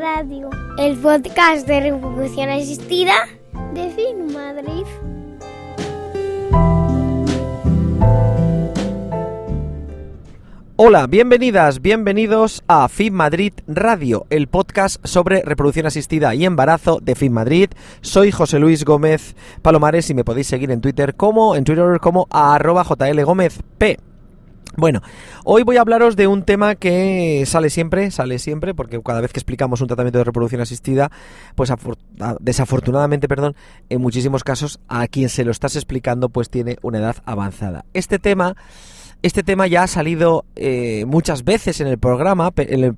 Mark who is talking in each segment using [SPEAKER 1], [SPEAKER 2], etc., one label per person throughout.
[SPEAKER 1] Radio, el podcast de reproducción asistida de FIM Madrid.
[SPEAKER 2] Hola, bienvenidas, bienvenidos a FIM Madrid Radio, el podcast sobre reproducción asistida y embarazo de FIM Madrid. Soy José Luis Gómez Palomares y me podéis seguir en Twitter como @jlgomezp. Bueno, hoy voy a hablaros de un tema que sale siempre, porque cada vez que explicamos un tratamiento de reproducción asistida, pues desafortunadamente, en muchísimos casos a quien se lo estás explicando pues tiene una edad avanzada. Este tema ya ha salido muchas veces en el programa, pero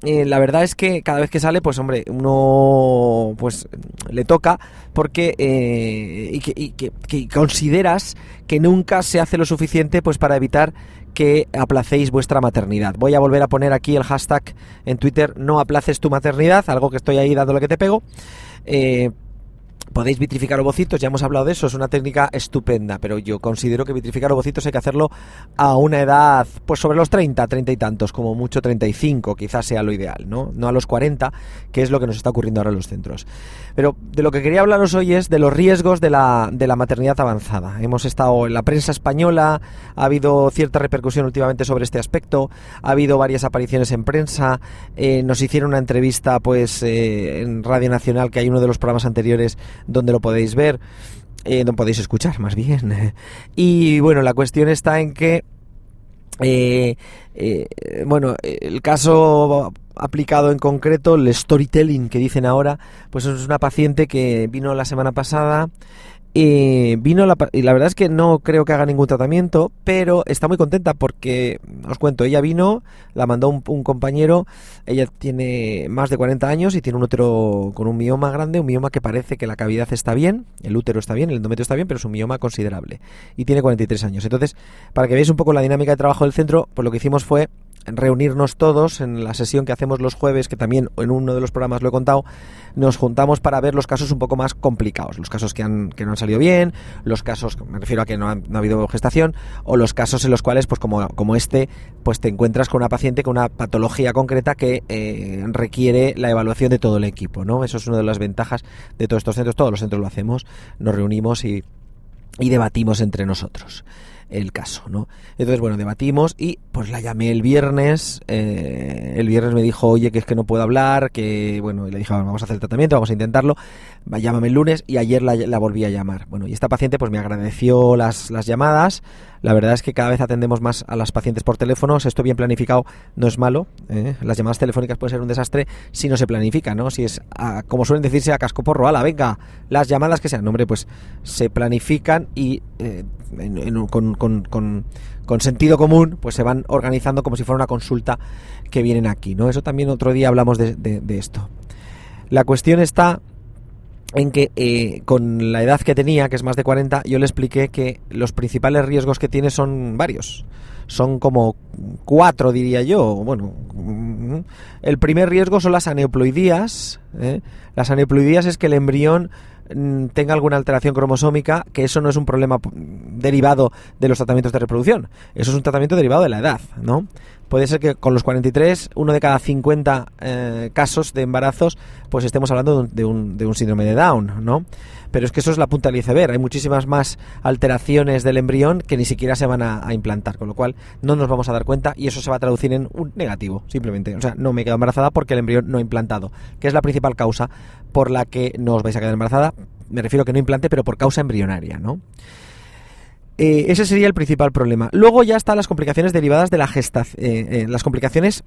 [SPEAKER 2] la verdad es que cada vez que sale, pues hombre, uno pues le toca porque que consideras que nunca se hace lo suficiente pues para evitar que aplacéis vuestra maternidad. Voy a volver a poner aquí el hashtag en Twitter, no aplaces tu maternidad, algo que estoy ahí dándole que te pego. Podéis vitrificar ovocitos, ya hemos hablado de eso, es una técnica estupenda, pero yo considero que vitrificar ovocitos hay que hacerlo a una edad, pues sobre los 30 y tantos, como mucho 35, quizás sea lo ideal, ¿no? No a los 40, que es lo que nos está ocurriendo ahora en los centros. Pero de lo que quería hablaros hoy es de los riesgos de la maternidad avanzada. Hemos estado en la prensa española, ha habido cierta repercusión últimamente sobre este aspecto, ha habido varias apariciones en prensa, nos hicieron una entrevista pues en Radio Nacional, que hay uno de los programas anteriores donde lo podéis ver, donde podéis escuchar más bien. Y bueno, la cuestión está en que el caso aplicado en concreto, el storytelling que dicen ahora, pues es una paciente que vino la semana pasada. Y la verdad es que no creo que haga ningún tratamiento, pero está muy contenta porque, os cuento, ella vino, la mandó un compañero, ella tiene más de 40 años y tiene un útero con un mioma grande, un mioma que parece que la cavidad está bien, el útero está bien, el endometrio está bien, pero es un mioma considerable y tiene 43 años. Entonces, para que veáis un poco la dinámica de trabajo del centro, pues lo que hicimos fue reunirnos todos en la sesión que hacemos los jueves, que también en uno de los programas lo he contado. Nos juntamos para ver los casos un poco más complicados, los casos que no han salido bien, los casos, me refiero a que no ha habido gestación, o los casos en los cuales, pues como este, pues te encuentras con una paciente con una patología concreta que requiere la evaluación de todo el equipo, ¿no? Eso es una de las ventajas de todos estos centros. Todos los centros lo hacemos, nos reunimos y debatimos entre nosotros el caso, ¿no? Entonces, bueno, debatimos y pues la llamé el viernes. El viernes me dijo, oye, que es que no puedo hablar, que bueno, y le dije, vamos a hacer el tratamiento, vamos a intentarlo, llámame el lunes, y ayer la volví a llamar. Bueno, y esta paciente pues me agradeció las llamadas. La verdad es que cada vez atendemos más a las pacientes por teléfono. Esto bien planificado no es malo, ¿eh? Las llamadas telefónicas pueden ser un desastre si no se planifica, ¿no? Si es, como suelen decirse, a cascoporro, ala, venga, las llamadas que sean. Hombre, pues se planifican y con sentido común pues se van organizando como si fuera una consulta que vienen aquí, ¿no? Eso también otro día hablamos de esto. La cuestión está en que con la edad que tenía, que es más de 40, yo le expliqué que los principales riesgos que tiene son varios. Son como 4, diría yo. Bueno, el primer riesgo son las aneuploidías, ¿eh? Las aneuploidías es que el embrión tenga alguna alteración cromosómica, que eso no es un problema derivado de los tratamientos de reproducción, eso es un tratamiento derivado de la edad, ¿no? Puede ser que con los 43, uno de cada 50 casos de embarazos, pues estemos hablando de un síndrome de Down, ¿no? Pero es que eso es la punta del iceberg, hay muchísimas más alteraciones del embrión que ni siquiera se van a implantar, con lo cual no nos vamos a dar cuenta y eso se va a traducir en un negativo, simplemente. O sea, no me he quedado embarazada porque el embrión no ha implantado, que es la principal causa por la que no os vais a quedar embarazada. Me refiero a que no implante, pero por causa embrionaria, ¿no? Ese sería el principal problema. Luego ya están las complicaciones derivadas de la gestación, las complicaciones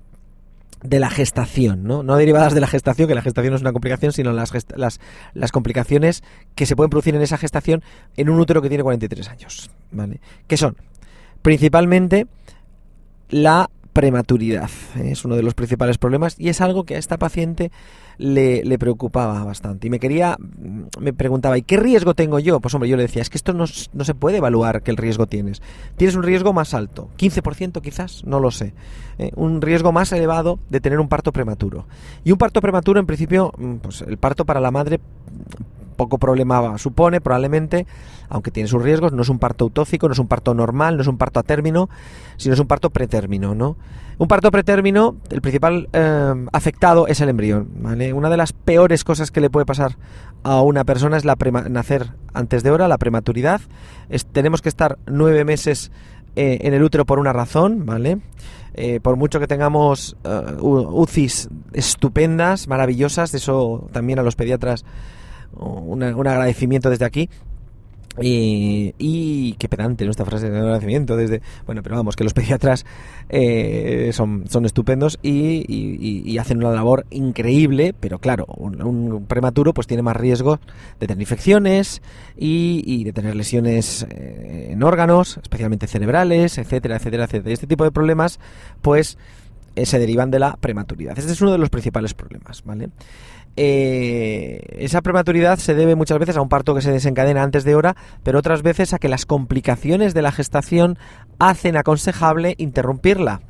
[SPEAKER 2] de la gestación, ¿no? No derivadas de la gestación, que la gestación no es una complicación, sino las complicaciones que se pueden producir en esa gestación en un útero que tiene 43 años, ¿vale? Que son principalmente la prematuridad, es uno de los principales problemas y es algo que a esta paciente le preocupaba bastante y me preguntaba, ¿y qué riesgo tengo yo? Pues hombre, yo le decía, es que esto no se puede evaluar qué el riesgo tienes un riesgo más alto, 15% quizás, no lo sé, un riesgo más elevado de tener un parto prematuro, y un parto prematuro en principio, pues el parto para la madre poco problema supone, probablemente, aunque tiene sus riesgos. No es un parto autóxico, no es un parto normal, no es un parto a término, sino es un parto pretérmino, ¿no? Un parto pretérmino, el principal afectado es el embrión, ¿vale? Una de las peores cosas que le puede pasar a una persona es nacer antes de hora, la prematuridad. Tenemos que estar 9 meses en el útero por una razón, ¿vale? Por mucho que tengamos UCIs estupendas, maravillosas, eso también a los pediatras un agradecimiento desde aquí. Y qué pedante nuestra frase de agradecimiento desde... Bueno, pero vamos, que los pediatras son estupendos y hacen una labor increíble, pero claro, un prematuro pues tiene más riesgo de tener infecciones y de tener lesiones en órganos, especialmente cerebrales, etcétera, etcétera, etcétera. Y este tipo de problemas pues se derivan de la prematuridad. Este es uno de los principales problemas, ¿vale? Esa prematuridad se debe muchas veces a un parto que se desencadena antes de hora, pero otras veces a que las complicaciones de la gestación hacen aconsejable interrumpirla.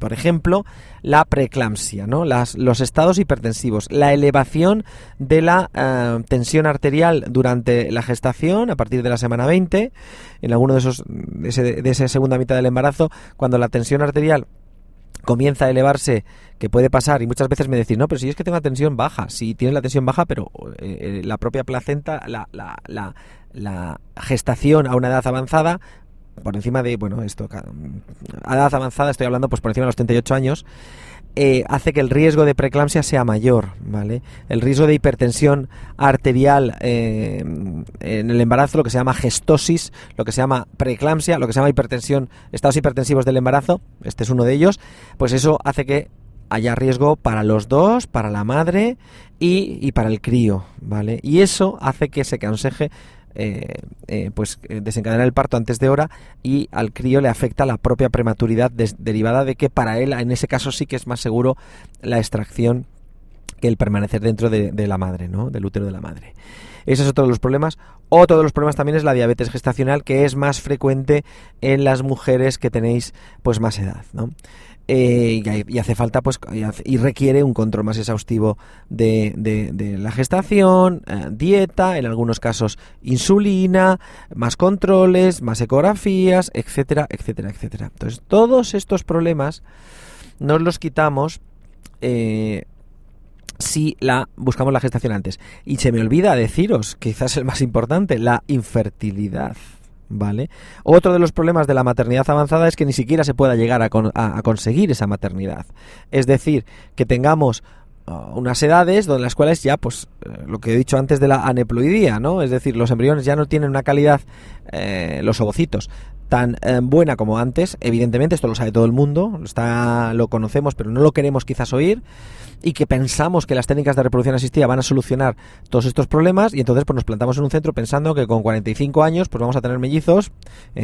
[SPEAKER 2] Por ejemplo, la preeclampsia, ¿no? Los estados hipertensivos, la elevación de la tensión arterial durante la gestación a partir de la semana 20, en alguno de esa segunda mitad del embarazo, cuando la tensión arterial comienza a elevarse, que puede pasar, y muchas veces me decís, no, pero si es que tengo la tensión baja, si tienes la tensión baja, pero la propia placenta, la gestación a una edad avanzada, por encima de, bueno, a edad avanzada estoy hablando pues por encima de los 38 años, hace que el riesgo de preeclampsia sea mayor, ¿vale? El riesgo de hipertensión arterial en el embarazo, lo que se llama gestosis, lo que se llama preeclampsia, lo que se llama hipertensión, estados hipertensivos del embarazo, este es uno de ellos, pues eso hace que haya riesgo para los dos, para la madre y para el crío, ¿vale? Y eso hace que se aconseje desencadenar el parto antes de hora, y al crío le afecta la propia prematuridad derivada de que para él en ese caso sí que es más seguro la extracción que el permanecer dentro de la madre, ¿no? Del útero de la madre. Ese es otro de los problemas. Otro de los problemas también es la diabetes gestacional, que es más frecuente en las mujeres que tenéis pues más edad, ¿no? Y hace falta pues y requiere un control más exhaustivo de la gestación, dieta, en algunos casos insulina, más controles, más ecografías, etcétera, etcétera, etcétera. Entonces todos estos problemas nos los quitamos si buscamos la gestación antes. Y se me olvida deciros, quizás el más importante, la infertilidad, ¿vale? Otro de los problemas de la maternidad avanzada es que ni siquiera se pueda llegar a conseguir esa maternidad. Es decir, que tengamos unas edades donde las cuales ya, pues, lo que he dicho antes de la aneploidía, ¿no? Es decir, los embriones ya no tienen una calidad, los ovocitos, tan buena como antes. Evidentemente, esto lo sabe todo el mundo, lo conocemos, pero no lo queremos quizás oír, y que pensamos que las técnicas de reproducción asistida van a solucionar todos estos problemas, y entonces pues nos plantamos en un centro pensando que con 45 años pues vamos a tener mellizos.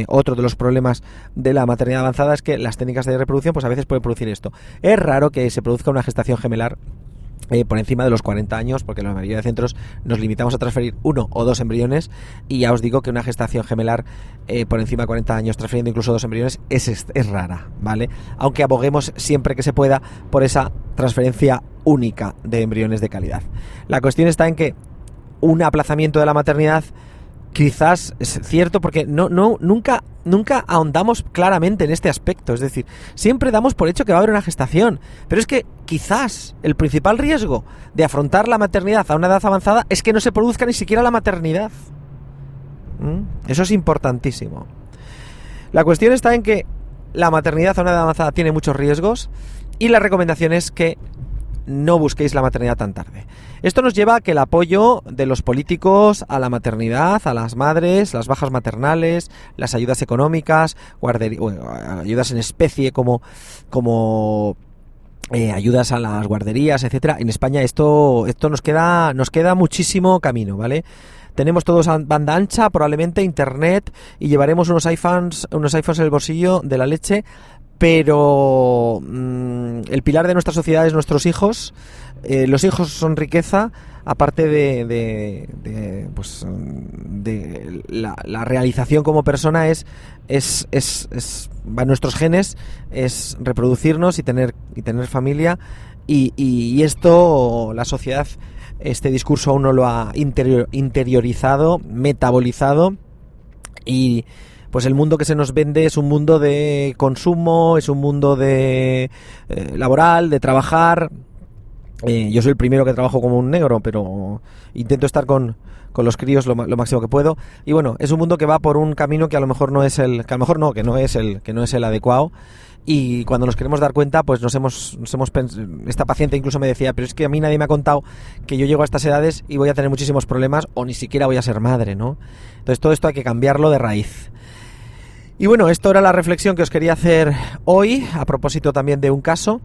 [SPEAKER 2] Otro de los problemas de la maternidad avanzada es que las técnicas de reproducción pues a veces pueden producir esto. Es raro que se produzca una gestación gemelar por encima de los 40 años, porque en la mayoría de centros nos limitamos a transferir 1 o 2 embriones, y ya os digo que una gestación gemelar por encima de 40 años transfiriendo incluso 2 embriones es rara, ¿vale? Aunque aboguemos siempre que se pueda por esa transferencia única de embriones de calidad. La cuestión está en que un aplazamiento de la maternidad quizás es cierto, porque nunca ahondamos claramente en este aspecto. Es decir, siempre damos por hecho que va a haber una gestación, pero es que quizás el principal riesgo de afrontar la maternidad a una edad avanzada es que no se produzca ni siquiera la maternidad. Eso es importantísimo. La cuestión está en que la maternidad a una edad avanzada tiene muchos riesgos, y la recomendación es que no busquéis la maternidad tan tarde. Esto nos lleva a que el apoyo de los políticos a la maternidad, a las madres, las bajas maternales, las ayudas económicas, ayudas en especie como ayudas a las guarderías, etcétera. En España esto nos queda muchísimo camino, ¿vale? Tenemos todos banda ancha, probablemente internet, y llevaremos unos iPhones en el bolsillo de la leche, pero el pilar de nuestra sociedad es nuestros hijos. Los hijos son riqueza, aparte de la realización como persona va en nuestros genes, es reproducirnos y tener familia, y esto la sociedad, este discurso aún no lo ha interiorizado, metabolizado, y pues el mundo que se nos vende es un mundo de consumo, es un mundo de laboral, de trabajar. Yo soy el primero que trabajo como un negro, pero intento estar con los críos lo máximo que puedo. Y bueno, es un mundo que va por un camino que a lo mejor no es el adecuado. Y cuando nos queremos dar cuenta, pues esta paciente incluso me decía, pero es que a mí nadie me ha contado que yo llego a estas edades y voy a tener muchísimos problemas o ni siquiera voy a ser madre, ¿no? Entonces todo esto hay que cambiarlo de raíz. Y bueno, esto era la reflexión que os quería hacer hoy, a propósito también de un caso.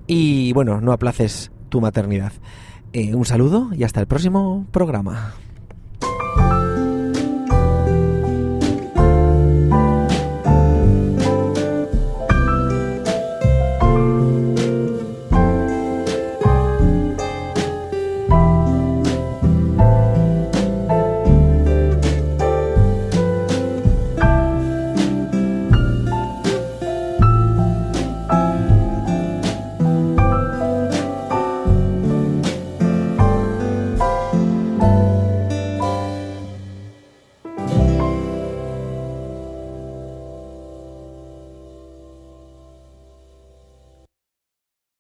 [SPEAKER 2] Y bueno, no aplaces tu maternidad. Un saludo y hasta el próximo programa.